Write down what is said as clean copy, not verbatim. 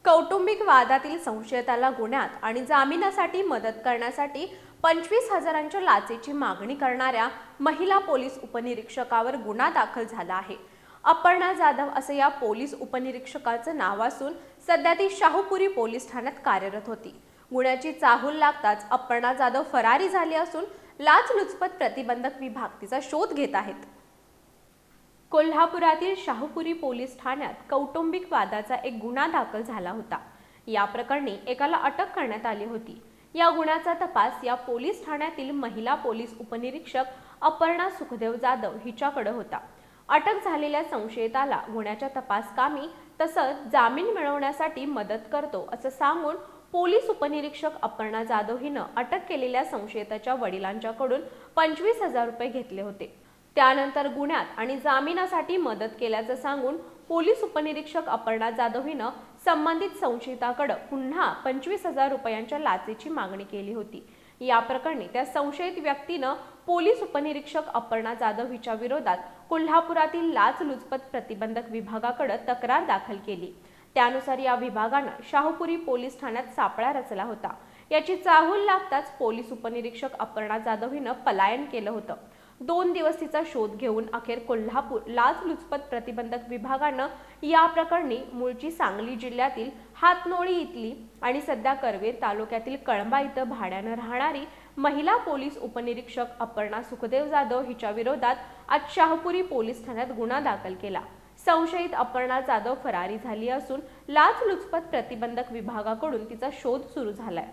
कौटुंबिक वादातील संशयिताला गुन्ह्यात आणि जामिनासाठी मदत करण्यासाठी 25,000च्या लाचेची मागणी करणाऱ्या महिला पोलीस उपनिरीक्षकावर गुन्हा दाखल झाला आहे। अपर्णा जाधव असे या पोलीस उपनिरीक्षकाचं नाव असून सध्या ती शाहूपुरी पोलीस ठाण्यात कार्यरत होती। गुन्ह्याची चाहूल लागताच अपर्णा जाधव फरारी झाली असून लाचलुचपत प्रतिबंधक विभाग तिचा शोध घेत आहेत। कोल्हापुरातील शाहूपुरी पोलीस ठाण्यात कौटुंबिक वादाचा एक गुन्हा दाखल झाला होता। या प्रकरणी एकाला अटक करण्यात आली होती। या गुन्ह्याचा तपास या पोलीस ठाण्यातील महिला पोलीस उपनिरीक्षक अपर्णा सुखदेव जाधव हिच्याकडे होता। अटक झालेल्या संशयिताला गुन्ह्याच्या तपास कामी तसंच जामीन मिळवण्यासाठी मदत करतो असं सांगून पोलीस उपनिरीक्षक अपर्णा जाधव हिनं अटक केलेल्या संशयिताच्या वडिलांच्याकडून 25,000 रुपये घेतले होते। त्यानंतर गुन्ह्यात आणि जामिनासाठी मदत केल्याचं सांगून पोलीस उपनिरीक्षक अपर्णा जाधव हिनं संबंधित संशयिताकडे पुन्हा 25,000 रुपयांच्या लाचेची मागणी केली होती। या प्रकरणी त्या संशयित व्यक्तीनं पोलीस उपनिरीक्षक अपर्णा जाधव हिच्या विरोधात कोल्हापुरातील लाचलुचपत प्रतिबंधक विभागाकडे तक्रार दाखल केली। त्यानुसार या विभागानं शाहूपुरी पोलीस ठाण्यात सापळा रचला होता। याची चाहूल लागताच पोलीस उपनिरीक्षक अपर्णा जाधव हिनं पलायन केलं होतं। 2 दिवस तिचा शोध घेऊन अखेर कोल्हापूर लाचलुचपत प्रतिबंधक विभागानं या प्रकरणी मूळची सांगली जिल्ह्यातील हातनोळी इथली आणि सध्या करवीर तालुक्यातील कळंबा इथं भाड्यानं राहणारी महिला पोलीस उपनिरीक्षक अपर्णा सुखदेव जाधव हिच्या विरोधात आज शाहूपुरी पोलीस ठाण्यात गुन्हा दाखल केला। संशयित अपर्णा जाधव फरारी झाली असून लाचलुचपत प्रतिबंधक विभागाकडून तिचा शोध सुरू झालाय।